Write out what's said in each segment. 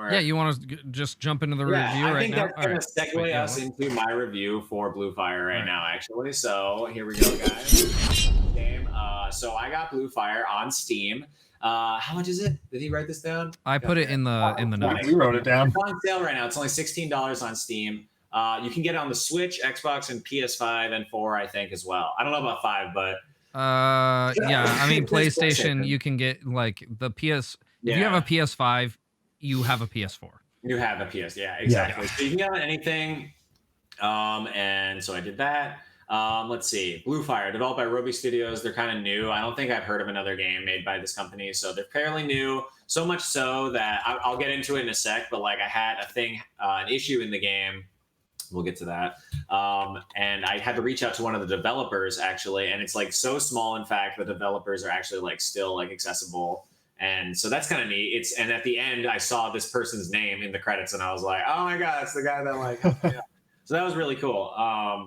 Or Yeah, you want to just jump into the yeah, review I right think now? that's All gonna right. segue Sweet. Yeah, us into my review for Blue Fire right right. now, actually. So here we go, guys. Game. So I got Blue Fire on Steam. How much is it? Did he write this down? I put it in the Oh, notes. 20. We wrote it down. It's on sale right now. It's only $16 on Steam. You can get it on the Switch, Xbox, and PS5 and 4, I think, as well. I don't know about 5, but Yeah, I mean It's PlayStation. PlayStation, you can get like the PS. If you have Yeah. a PS5, you have a PS4. You have a PS, yeah, exactly. So you can get on anything. And so I did that. Let's see. Blue Fire, developed by Roby Studios. They're kind of new. I don't think I've heard of another game made by this company. So they're fairly new. So much so that I'll get into it in a sec. But like I had an issue in the game. We'll get to that. And I had to reach out to one of the developers actually. And it's like so small. In fact, the developers are actually like still like accessible. And so that's kind of neat. And at the end, I saw this person's name in the credits, and I was like, "Oh my god, it's the guy that like." Yeah. So that was really cool.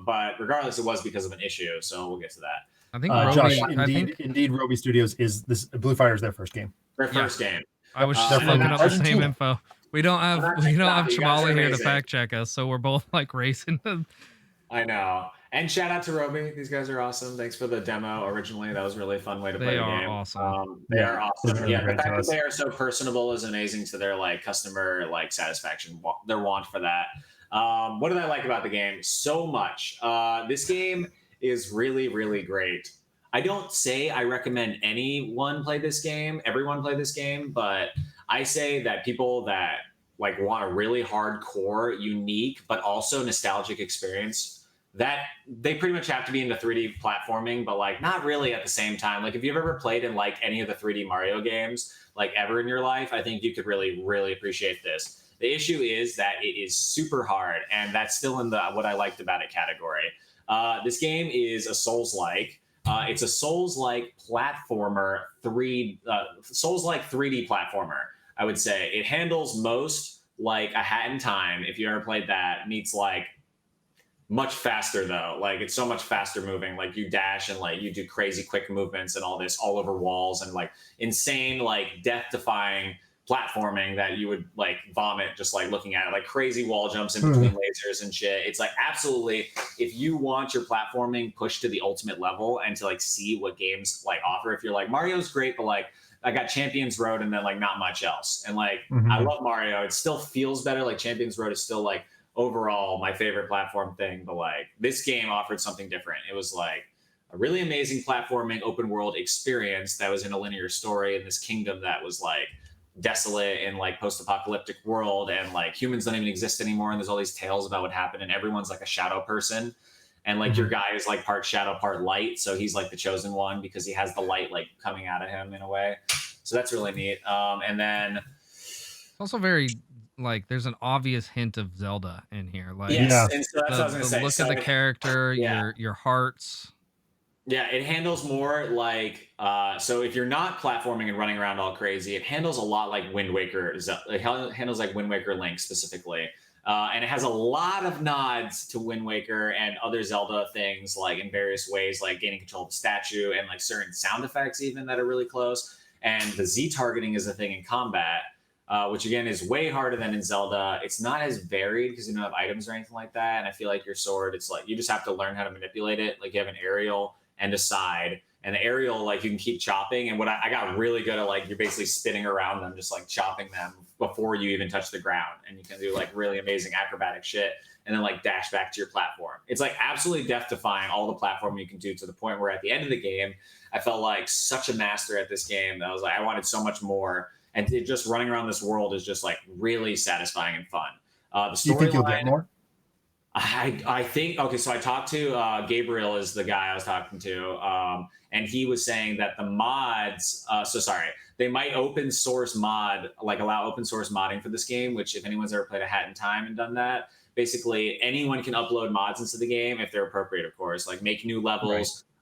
But regardless, it was because of an issue. So we'll get to that. I think Josh, Roby, indeed, Roby Studios is this. Blue Fire is their first game. Their first game. I was They're looking from up the same Argentina. info. We don't have not Chamali you guys are here to amazing. fact check us, so we're both like racing. I know. And shout out to Roby. These guys are awesome. Thanks for the demo originally. That was a really fun way to play the game. They are awesome. They Yeah, are awesome. really Yeah, the great fact to that us. they are so personable is amazing to their like customer like satisfaction. Their want for that. What did I like about the game? So much. This game is really, really great. I don't say I recommend anyone play this game, everyone play this game, but I say that people that like want a really hardcore, unique, but also nostalgic experience, that they pretty much have to be into 3D platforming, but like not really at the same time. Like if you've ever played in like any of the 3D Mario games, like ever in your life, I think you could really, really appreciate this. The issue is that it is super hard, and that's still in the what I liked about it category. This game is a Souls-like. It's a Souls-like platformer, Souls-like 3D platformer. I would say it handles most like a Hat in Time. If you ever played that, meets like much faster though. Like it's so much faster moving. Like you dash and like you do crazy quick movements and all this all over walls and like insane like death-defying platforming that you would like vomit just like looking at it, like crazy wall jumps in between lasers and shit. It's like absolutely, if you want your platforming pushed to the ultimate level and to like see what games like offer, if you're like Mario's great, but like I got Champions Road and then like not much else. And like I love Mario. It still feels better. Like Champions Road is still like overall my favorite platform thing, but like this game offered something different. It was like a really amazing platforming open world experience that was in a linear story in this kingdom that was like desolate and like post-apocalyptic world, and like humans don't even exist anymore, and there's all these tales about what happened, and everyone's like a shadow person, and like your guy is like part shadow part light, so he's like the chosen one because he has the light like coming out of him in a way. So that's really neat. And then It's also very like there's an obvious hint of Zelda in here. Like yes, and so that's what I was the gonna say. look So of the character, yeah. your hearts. Yeah, it handles more like so if you're not platforming and running around all crazy, it handles a lot like Wind Waker. It handles like Wind Waker Link specifically, and it has a lot of nods to Wind Waker and other Zelda things, like in various ways, like gaining control of the statue and like certain sound effects even that are really close. And the Z targeting is a thing in combat, which again is way harder than in Zelda. It's not as varied because you don't have items or anything like that. And I feel like your sword, it's like you just have to learn how to manipulate it. Like you have an aerial and a side, and the aerial, like you can keep chopping. And what I got really good at, like you're basically spinning around them, just like chopping them before you even touch the ground. And you can do like really amazing acrobatic shit and then like dash back to your platform. It's like absolutely death defying all the platforming you can do, to the point where at the end of the game, I felt like such a master at this game that I was like, I wanted so much more. And just running around this world is just like really satisfying and fun. The Do you think you'll storyline, get more? I think, okay, so I talked to Gabriel is the guy I was talking to, and he was saying that the mods, they might open source mod, like allow open source modding for this game, which if anyone's ever played A Hat in Time and done that, basically anyone can upload mods into the game if they're appropriate, of course, like make new levels.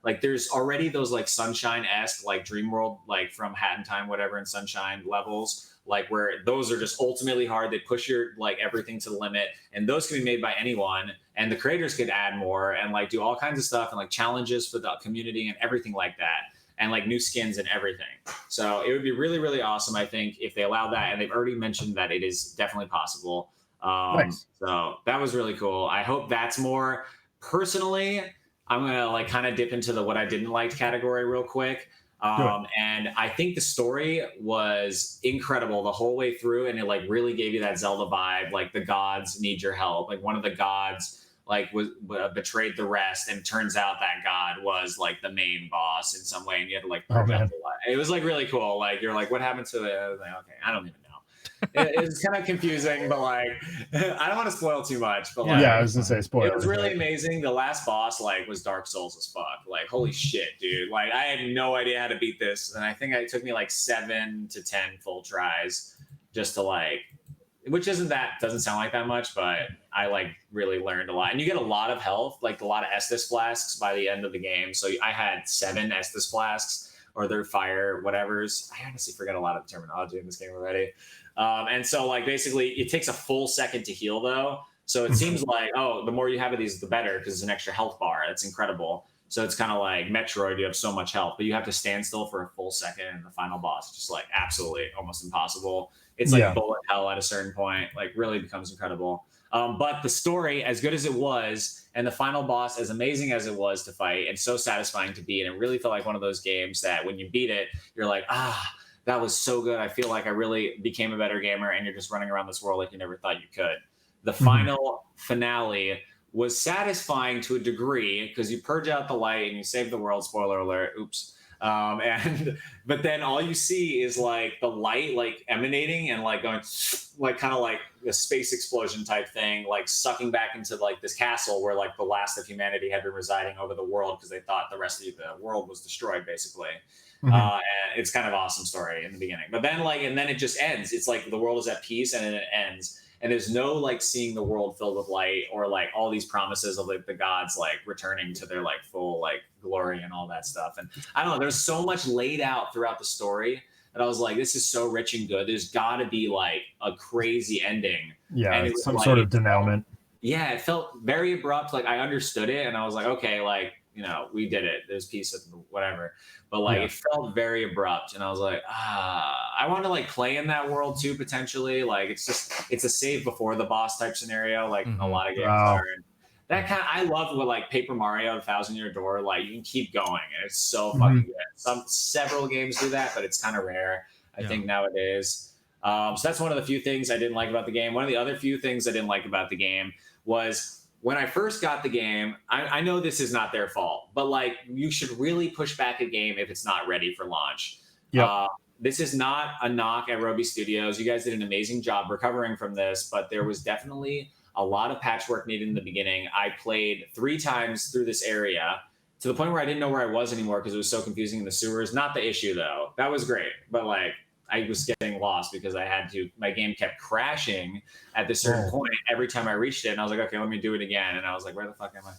Right. Like there's already those like Sunshine-esque, like Dream World, like from Hat in Time, whatever, and Sunshine levels, like where those are just ultimately hard. They push your like everything to the limit, and those can be made by anyone, and the creators could add more and like do all kinds of stuff and like challenges for the community and everything like that. and like new skins and everything. So it would be really, really awesome, I think, if they allow that. And they've already mentioned that it is definitely possible. Nice. So that was really cool. I hope that's more. Personally, I'm gonna like kind of dip into the what I didn't like category real quick. And I think the story was incredible the whole way through, and it like really gave you that Zelda vibe. Like the gods need your help. Like one of the gods like was betrayed the rest, and it turns out that god was like the main boss in some way, and you had to like purge out the light. It was like really cool. Like you're like, what happened to it? I was like, okay, I don't even know. It's kind of confusing, but like I don't want to spoil too much. But like, yeah, I was gonna say spoilers. it was really amazing. The last boss like was Dark Souls as fuck. Like holy shit, dude! Like I had no idea how to beat this, and I think it took me like 7 to 10 full tries just to like, which doesn't sound like that much, but I like really learned a lot. And you get a lot of health, like a lot of Estus flasks by the end of the game. So I had 7 Estus flasks or their fire whatevers. I honestly forget a lot of the terminology in this game already. And so like basically it takes a full second to heal though. So it seems like, oh, the more you have of these, the better, because it's an extra health bar. That's incredible. So it's kind of like Metroid, you have so much health, but you have to stand still for a full second, and the final boss is just like absolutely almost impossible. It's like bullet hell at a certain point, like really becomes incredible. But the story, as good as it was, and the final boss, as amazing as it was to fight and so satisfying to beat, and it really felt like one of those games that when you beat it, you're like, that was so good. I feel like I really became a better gamer, and you're just running around this world like you never thought you could. The final finale was satisfying to a degree because you purge out the light and you save the world. Spoiler alert. Oops. But then all you see is like the light like emanating and like going like kind of like a space explosion type thing, like sucking back into like this castle where like the last of humanity had been residing over the world because they thought the rest of the world was destroyed basically. And it's kind of awesome story in the beginning, but then like, and then it just ends. It's like the world is at peace and then it ends. And there's no like seeing the world filled with light or like all these promises of like the gods like returning to their like full like glory and all that stuff. And I don't know, there's so much laid out throughout the story that I was like, this is so rich and good. There's got to be like a crazy ending. Yeah, and it was, some like, sort of denouement. Yeah, it felt very abrupt. Like I understood it, and I was like, okay, like you know, we did it. There's peace and whatever. But like it felt very abrupt, and I was like, I want to like play in that world too potentially. Like it's a save before the boss type scenario, like a lot of games are. And that kind of, I love what like Paper Mario, Thousand Year Door, like you can keep going, and it's so fucking good. Several games do that, but it's kind of rare, I think nowadays. So that's one of the few things I didn't like about the game. One of the other few things I didn't like about the game was when I first got the game, I know this is not their fault, but like you should really push back a game if it's not ready for launch. This is not a knock at Roby Studios. You guys did an amazing job recovering from this, but there was definitely a lot of patchwork needed in the beginning. I played 3 times through this area to the point where I didn't know where I was anymore because it was so confusing in the sewers. Not the issue though. That was great. But like I was getting lost because my game kept crashing at this certain point every time I reached it. And I was like, okay, let me do it again. And I was like, where the fuck am I?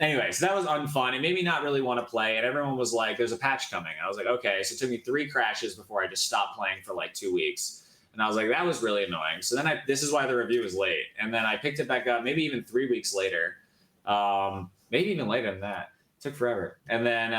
Anyway, so that was unfun. It made me not really want to play. And everyone was like, there's a patch coming. I was like, okay. So it took me 3 crashes before I just stopped playing for like 2 weeks. And I was like, that was really annoying. So then this is why the review was late. And then I picked it back up, maybe even 3 weeks later. Maybe even later than that. Took forever. And then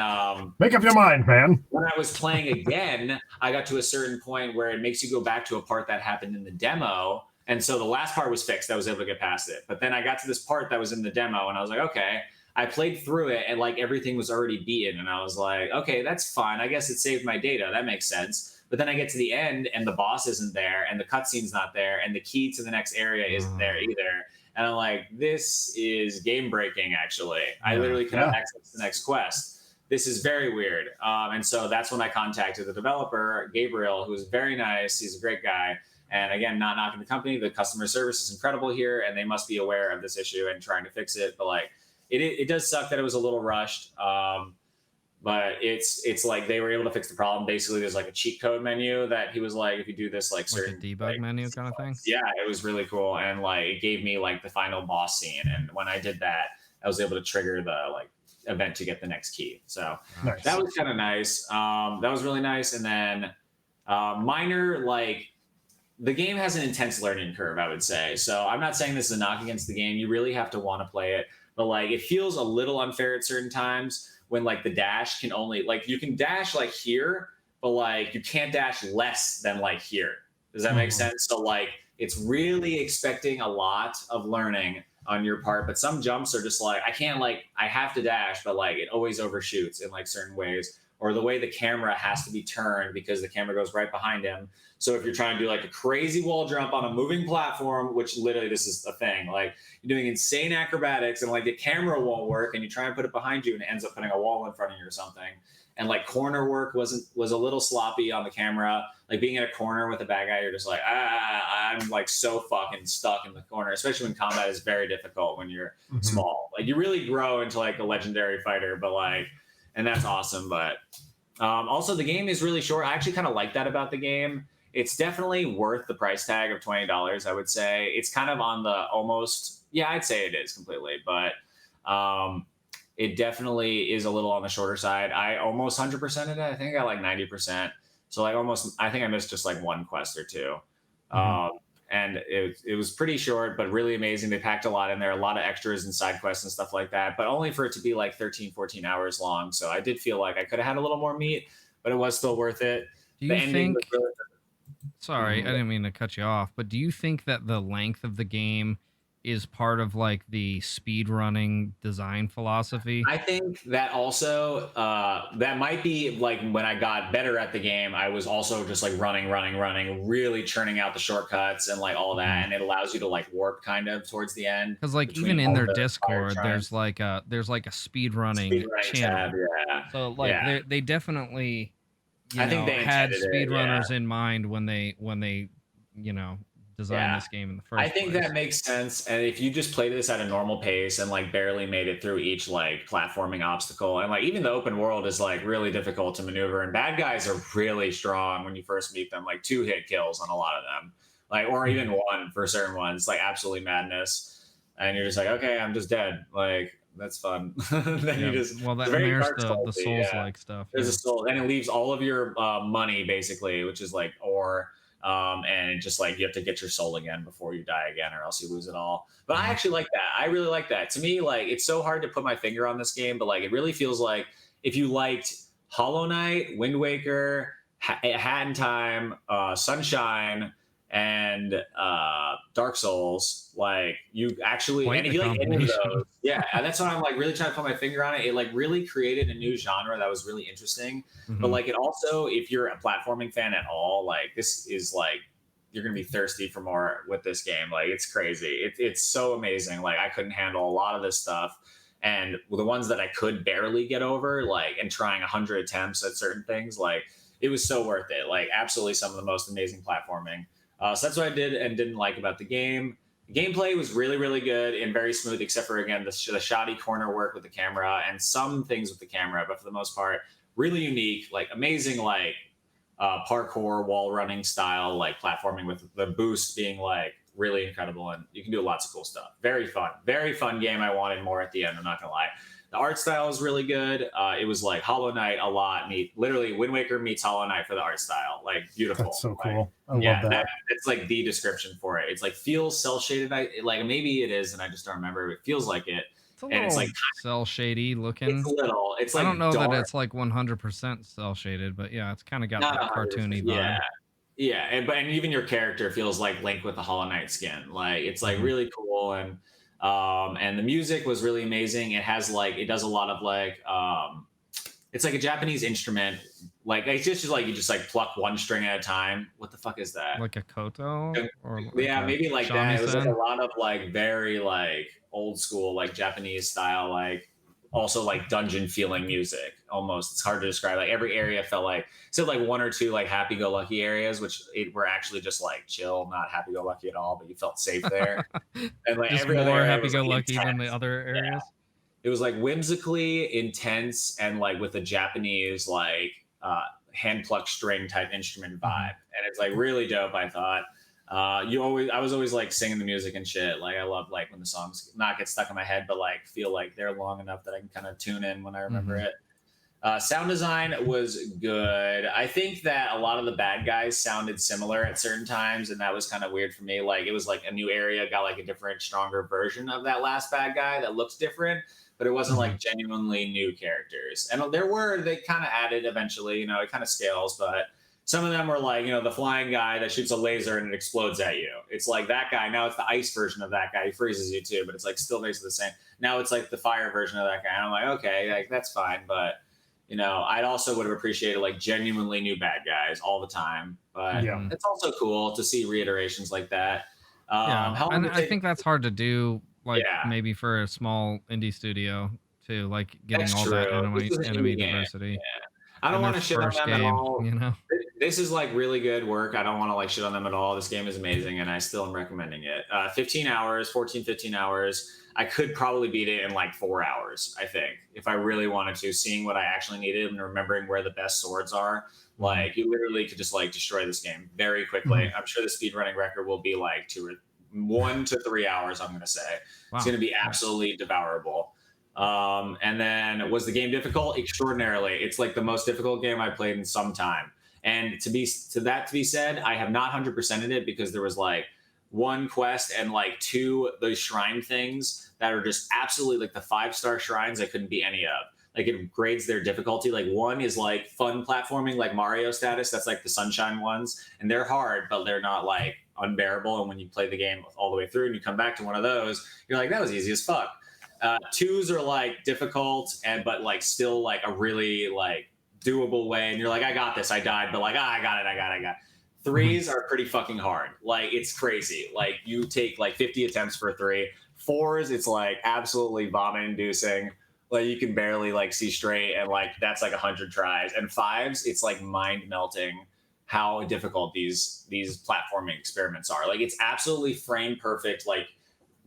make up your mind, man. When I was playing again, I got to a certain point where it makes you go back to a part that happened in the demo. And so the last part was fixed. I was able to get past it. But then I got to this part that was in the demo and I was like, okay. I played through it and like everything was already beaten. And I was like, okay, that's fine. I guess it saved my data. That makes sense. But then I get to the end and the boss isn't there and the cutscene's not there and the key to the next area isn't there either. And I'm like, this is game breaking, actually. I literally cannot access the next quest. This is very weird. And so that's when I contacted the developer, Gabriel, who was very nice. He's a great guy. And again, not knocking the company. The customer service is incredible here, and they must be aware of this issue and trying to fix it. But like, it does suck that it was a little rushed. But it's like they were able to fix the problem. Basically, there's like a cheat code menu that he was like, if you do this like certain like a debug like, menu kind of thing. Yeah, it was really cool, and like it gave me like the final boss scene. And when I did that, I was able to trigger the like event to get the next key. So that was kind of nice. That was really nice. And then minor like the game has an intense learning curve, I would say. So I'm not saying this is a knock against the game. You really have to want to play it, but like it feels a little unfair at certain times when like the dash can only like you can dash like here, but like you can't dash less than like here. Does that make sense? So like it's really expecting a lot of learning on your part, but some jumps are just like I have to dash, but like it always overshoots in like certain ways, or the way the camera has to be turned because the camera goes right behind him. So if you're trying to do like a crazy wall jump on a moving platform, which literally this is a thing, like you're doing insane acrobatics and like the camera won't work and you try and put it behind you and it ends up putting a wall in front of you or something. And like corner work was a little sloppy on the camera. Like being in a corner with a bad guy, you're just like, I'm like so fucking stuck in the corner, especially when combat is very difficult when you're small. Like you really grow into like a legendary fighter, but like, and that's awesome. But also the game is really short. I actually kind of like that about the game. It's definitely worth the price tag of $20, I would say. It's kind of on the almost, yeah, I'd say it is completely, but it definitely is a little on the shorter side. I almost 100%ed it. I think I got like 90%. So like almost, I think I missed just like one quest or two. And it was pretty short, but really amazing. They packed a lot in there, a lot of extras and side quests and stuff like that, but only for it to be like 13, 14 hours long. So I did feel like I could have had a little more meat, but it was still worth it. Do you think, sorry, I didn't mean to cut you off, but do you think that the length of the game is part of like the speed running design philosophy? I think that also that might be like when I got better at the game, I was also just like running, really churning out the shortcuts and like all that, and it allows you to like warp kind of towards the end. Because like even in their Discord, there's like a speed running channel. Tab, yeah. So like they definitely I think they had intended speedrunners in mind when they designed this game in the first place. I think that makes sense. And if you just played this at a normal pace and like barely made it through each like platforming obstacle, and like even the open world is like really difficult to maneuver, and bad guys are really strong when you first meet them, like 2-hit kills on a lot of them, like or even one for certain ones, like absolutely madness. And you're just like, okay, I'm just dead. Like that's fun. Then you just there's the Souls like stuff. There's a soul, and it leaves all of your money basically, which is like ore. And just like you have to get your soul again before you die again, or else you lose it all. But I actually like that. I really like that. To me, like it's so hard to put my finger on this game, but like it really feels like if you liked Hollow Knight, Wind Waker, Hat in Time, Sunshine, and Dark Souls, like you actually, and if you like any of those, yeah, that's why I'm like really trying to put my finger on it. It like really created a new genre that was really interesting. But like it also, if you're a platforming fan at all, like this is like you're gonna be thirsty for more with this game. Like it's crazy. It's so amazing. Like I couldn't handle a lot of this stuff. And the ones that I could barely get over, like, and trying 100 attempts at certain things, like it was so worth it. Like absolutely some of the most amazing platforming. So that's what I did and didn't like about the game. The gameplay was really, really good and very smooth, except for, again, the shoddy corner work with the camera and some things with the camera. But for the most part, really unique, like amazing, like parkour, wall running style, like platforming with the boost being like really incredible. And you can do lots of cool stuff. Very fun game. I wanted more at the end. I'm not going to lie. The art style is really good. It was like Hollow Knight a lot. Literally, Wind Waker meets Hollow Knight for the art style. Like beautiful. That's so like, cool. I love that. It's like the description for it. It's like feels cell shaded. Like maybe it is, and I just don't remember. It feels like it. It's like cell shady looking. It's little. It's like I don't know dark. that it's like 100% cell shaded, but yeah, it's kind of got that cartoony vibe. Yeah, and even your character feels like Link with the Hollow Knight skin. Like it's like really cool, and the music was really amazing. It has like it does a lot of like it's like a Japanese instrument. Like it's just like you just like pluck one string at a time. What the fuck is that? Like a koto? Or like maybe like that. It was like shamisen? a lot of like very like old school like Japanese style, like also like dungeon feeling music almost. It's hard to describe. Like every area felt like except like one or two like happy-go-lucky areas, which were actually just like chill, not happy-go-lucky at all, but you felt safe there. And like Just every other more area was, happy-go-lucky like, than the other areas. Yeah. It was like whimsically intense and like with a Japanese like hand plucked string type instrument vibe, and it's like really dope. I thought I was always like singing the music and shit. Like I love like when the songs not get stuck in my head, but like feel like they're long enough that I can kind of tune in when I remember it. Sound design was good. I think that a lot of the bad guys sounded similar at certain times, and that was kind of weird for me. Like it was like a new area got like a different, stronger version of that last bad guy that looks different, but it wasn't Mhm. like genuinely new characters. And they kind of added eventually. It kind of scales, but some of them were like the flying guy that shoots a laser and it explodes at you. It's like that guy. Now it's the ice version of that guy. He freezes you too, but it's like still basically the same. Now it's like the fire version of that guy. And I'm like, okay, like that's fine, but I'd also would have appreciated like genuinely new bad guys all the time, but Yeah. Mhm. it's also cool to see reiterations like that. Yeah, How long and did it I take? think that's hard to do, like, Yeah, maybe for a small indie studio to, like, getting that's all that true. This was an enemy indie game. diversity I don't in their want to shit on first them at game, all. you know? This is like really good work. I don't want to like shit on them at all. This game is amazing and I still am recommending it. 15 hours, 14, 15 hours. I could probably beat it in like 4 hours, I think, if I really wanted to, seeing what I actually needed and remembering where the best swords are. Mhm. Like you literally could just like destroy this game very quickly. Mhm. I'm sure the speedrunning record will be like 1 to 3 hours, I'm gonna say. It's Wow. gonna be Yeah. absolutely devourable. And then was the game difficult? Extraordinarily. It's like the most difficult game I played in some time. And to be said, I have not 100%ed it because there was like one quest and like two those shrine things that are just absolutely like the 5-star shrines I couldn't beat any of. Like it grades their difficulty. Like one is like fun platforming, like Mario status. That's like the sunshine ones, and they're hard, but they're not like unbearable. And when you play the game all the way through and you come back to one of those, you're like, that was easy as fuck. Twos are like difficult and but like still like a really like doable way, and you're like, I got this. I died, but like, I got it. I got it. Mhm. Threes are pretty fucking hard. Like it's crazy. Like you take like 50 attempts for a three. Fours, it's like absolutely vomit inducing. Like you can barely like see straight, and like that's like 100 tries. And fives, it's like mind melting how difficult these platforming experiments are. Like it's absolutely frame perfect. Like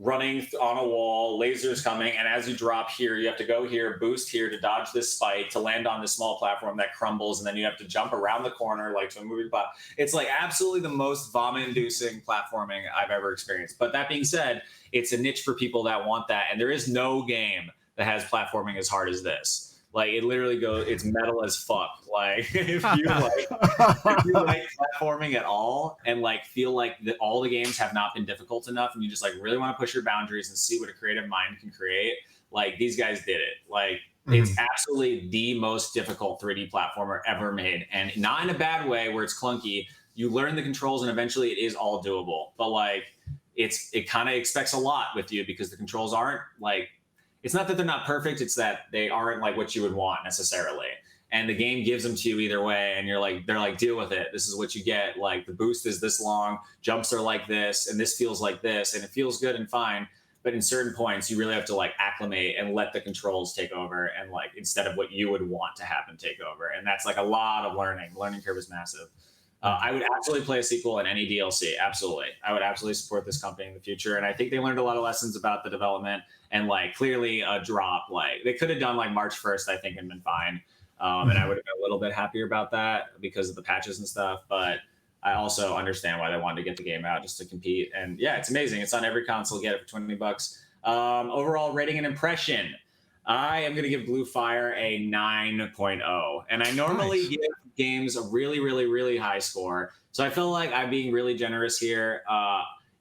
running on a wall, lasers coming, and as you drop here, you have to go here, boost here to dodge this spike to land on this small platform that crumbles, and then you have to jump around the corner like to a moving platform. It's like absolutely the most vomit-inducing platforming I've ever experienced. But that being said, it's a niche for people that want that, and there is no game that has platforming as hard as this. Like it literally goes, it's metal as fuck. Like if you like platforming at all and like feel like that all the games have not been difficult enough and you just like really want to push your boundaries and see what a creative mind can create, like these guys did it. Like it's Mhm. absolutely the most difficult 3D platformer ever made, and not in a bad way where it's clunky. You learn the controls and eventually it is all doable, but like it kind of expects a lot with you because the controls aren't like, it's not that they're not perfect, it's that they aren't like what you would want necessarily, and the game gives them to you either way, and they're like, deal with it, this is what you get. Like the boost is this long, jumps are like this, and this feels like this, and it feels good and fine, but in certain points you really have to like acclimate and let the controls take over, and like instead of what you would want to happen take over, and that's like a lot of learning curve is massive. I would absolutely play a sequel and any DLC. Absolutely, I would absolutely support this company in the future, and I think they learned a lot of lessons about the development, and like clearly a drop. Like they could have done like March 1st, I think, and been fine. And I Mhm. would have been a little bit happier about that because of the patches and stuff. But I also understand why they wanted to get the game out just to compete. And yeah, it's amazing. It's on every console. Get it for $20. Overall rating and impression. I am going to give Blue Fire a 9.0. And I normally Nice. give games a really, really, really high score. So I feel like I'm being really generous here.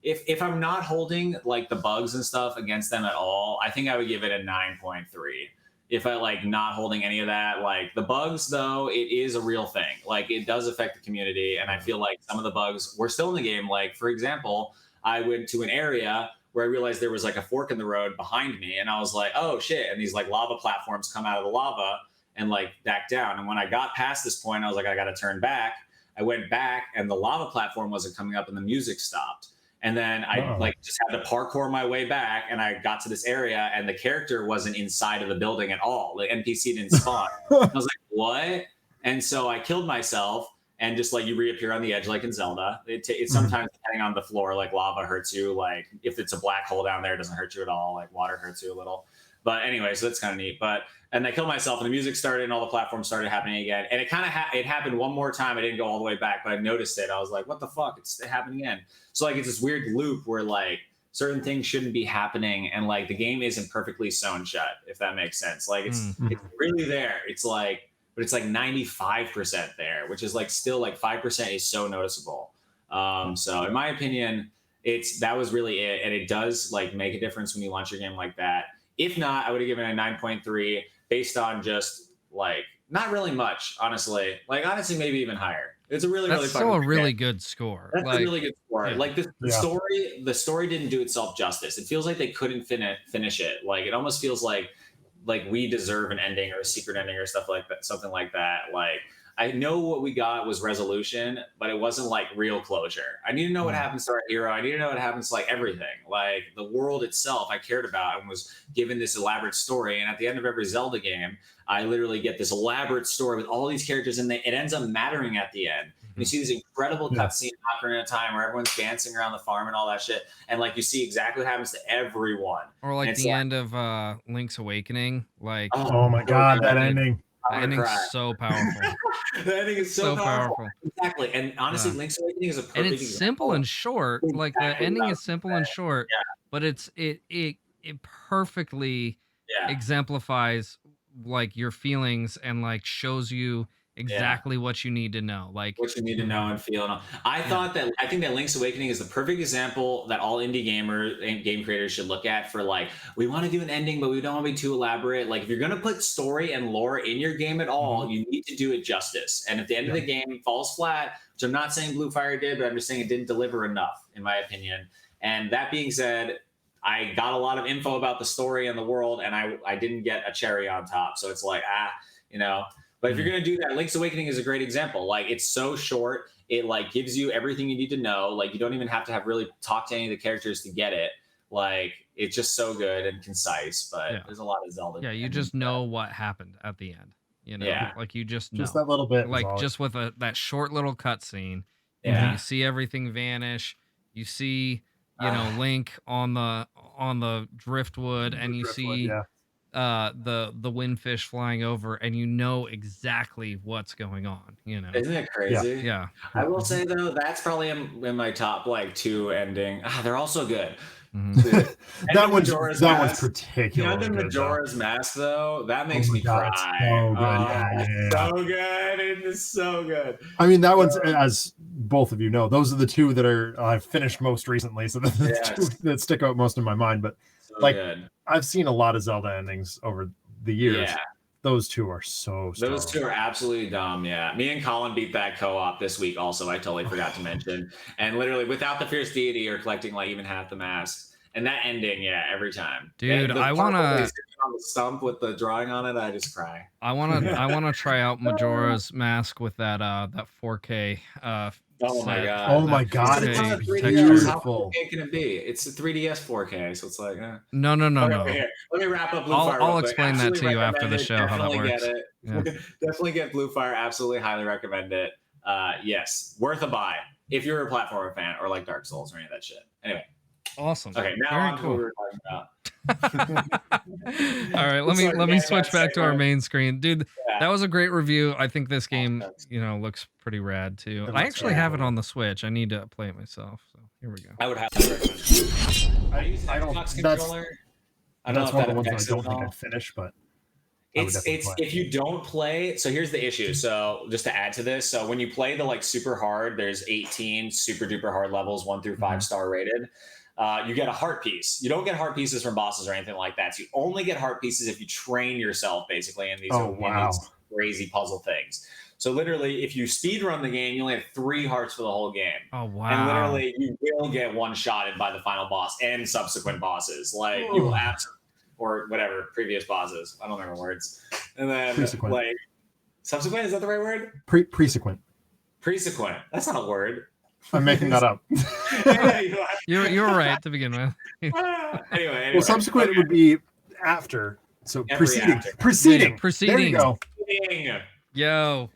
If I'm not holding like the bugs and stuff against them at all, I think I would give it a 9.3. If I like not holding any of that, like the bugs though, it is a real thing. Like it does affect the community, and I feel like some of the bugs were still in the game. Like for example, I went to an area where I realized there was like a fork in the road behind me, and I was like, oh shit! And these like lava platforms come out of the lava and like back down. And when I got past this point, I was like, I got to turn back. I went back, and the lava platform wasn't coming up, and the music stopped. And then I Uh-oh. like just had to parkour my way back, and I got to this area, and the character wasn't inside of the building at all. The NPC didn't spawn. I was like, what? And so I killed myself, and just like you reappear on the edge, like in Zelda. It Mhm. sometimes depending on the floor, like lava hurts you. Like if it's a black hole down there, it doesn't hurt you at all. Like water hurts you a little. But anyway, so that's kind of neat. But and I killed myself, and the music started, and all the platforms started happening again. And it kind of it happened one more time. I didn't go all the way back, but I noticed it. I was like, what the fuck? It happened again. So like it's this weird loop where like certain things shouldn't be happening, and like the game isn't perfectly sewn shut, if that makes sense. Like it's really there. It's like, but it's like 95% there, which is like still like 5% is so noticeable. So in my opinion, that was really it, and it does like make a difference when you launch your game like that. If not, I would have given it a 9.3 based on just like not really much, honestly. Like honestly, maybe even higher. It's a really, That's really still a fucking really game. good score. That's Like, a really good score. yeah. Like the story didn't do itself justice. It feels like they couldn't finish it. Like it almost feels like we deserve an ending or a secret ending or stuff like that, something like that. Like I know what we got was resolution, but it wasn't like real closure. I need to know what happens to our hero. I need to know what happens to like everything. Like the world itself I cared about and was given this elaborate story. And at the end of every Zelda game, I literally get this elaborate story with all these characters, and it ends up mattering at the end. And you see these incredible cutscenes happening at a time where everyone's dancing around the farm and all that shit. And like you see exactly what happens to everyone. Or like the end of Link's Awakening. Like, oh my god, that ending. The ending's so powerful. The ending is so powerful. Exactly. And honestly, Link's Awakening is a perfect example. Simple and short. Like the ending is simple and short, but it perfectly exemplifies like your feelings and like shows you exactly what you need to know, like what you need to know and feel. And I think that Link's Awakening is the perfect example that all indie gamers and game creators should look at for like, we want to do an ending, but we don't want to be too elaborate. Like if you're going to put story and lore in your game at all, you need to do it justice. And if the end of the game falls flat, which I'm not saying Blue Fire did, but I'm just saying it didn't deliver enough, in my opinion. And that being said, I got a lot of info about the story and the world, and I didn't get a cherry on top. So it's like, But if you're going to do that, Link's Awakening is a great example. Like it's so short. It like gives you everything you need to know. Like you don't even have to have really talk to any of the characters to get it. Like it's just so good and concise, but there's a lot of Zelda. Yeah. You just know what happened at the end, you know, like you just know. Just that little bit. Like just with that short little cutscene, you see everything vanish. You see, you know, Link on the driftwood, and you see the windfish flying over, and you know exactly what's going on, you know. Isn't it crazy? Yeah. I will say though, that's probably in my top like 2 ending. They're all so good. that one's particularly good. Majora's Mask though, that makes me cry. So good. So good. It is so good. I mean, that one's, as both of you know, those are the 2 that I've finished most recently, so the 2 that stick out most in my mind. But good. I've seen a lot of Zelda endings over the years. Those 2 are so strong. Those 2 are absolutely dumb. Yeah. Me and Colin beat that co-op this week also. I totally forgot to mention. And literally without the Fierce Deity or collecting like even half the masks. And that ending, every to dude, I want to on the stump with the drawing on it. I just cry. I want to try out Majora's Mask with that 4K oh my god! Oh my god! It's beautiful. How can it be? It's a 3DS 4K, so it's like no. Here, let me wrap up Blue Fire. I'll explain that to you after the show how that works. Get it. Definitely get Blue Fire. Absolutely, highly recommend it. Yes, worth a buy if you're a platformer fan or like Dark Souls or any of that shit. Anyway. Awesome. Okay, now on to what we were talking about. All right, let me switch back to our main screen, dude. That was a great review. I think this game, looks pretty rad too. I actually have it on the Switch. I need to play it myself. So here we go. I would have to recommend. I use an Xbox controller. That's one of the ones I don't think I'd finish, but it's if you don't play. So here's the issue. So just to add to this, so when you play the like super hard, there's 18 super duper hard levels, 1 through 5 star rated. You get a heart piece. You don't get heart pieces from bosses or anything like that. So you only get heart pieces if you train yourself, basically, in these, in these crazy puzzle things. So literally, if you speed run the game, you only have 3 hearts for the whole game. Oh wow! And literally, you will get one-shotted by the final boss and subsequent bosses. Like you will or whatever previous bosses. I don't remember words. And then like subsequent, is that the right word? Presequent. Presequent. That's not a word. I'm making that up. You're right to begin with. Anyway. Well, subsequent would be after. So preceding. Preceding. There you go. Yo,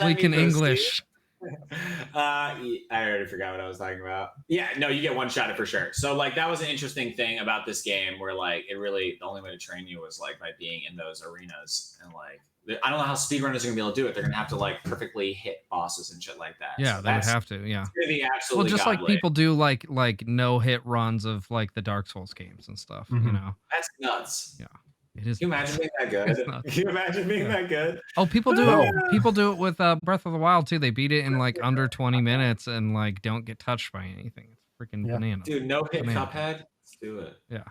we can English. I already forgot what I was talking about. Yeah, no, you get one-shotted for sure. So like that was an interesting thing about this game where like it really, the only way to train you was like by being in those arenas, and like I don't know how speedrunners are gonna be able to do it. They're gonna have to like perfectly hit bosses and shit like that. Yeah, so they would have to. Yeah. It's gonna be absolutely well, just godly. like people do like no hit runs of like the Dark Souls games and stuff. You know. That's nuts. Yeah. It is. Can you imagine being that good? Can you imagine being that good? Oh, people do it. People do it with Breath of the Wild too. They beat it in like under 20 minutes and like don't get touched by anything. It's freaking bananas. Dude, no hit Cuphead. Let's do it. Yeah.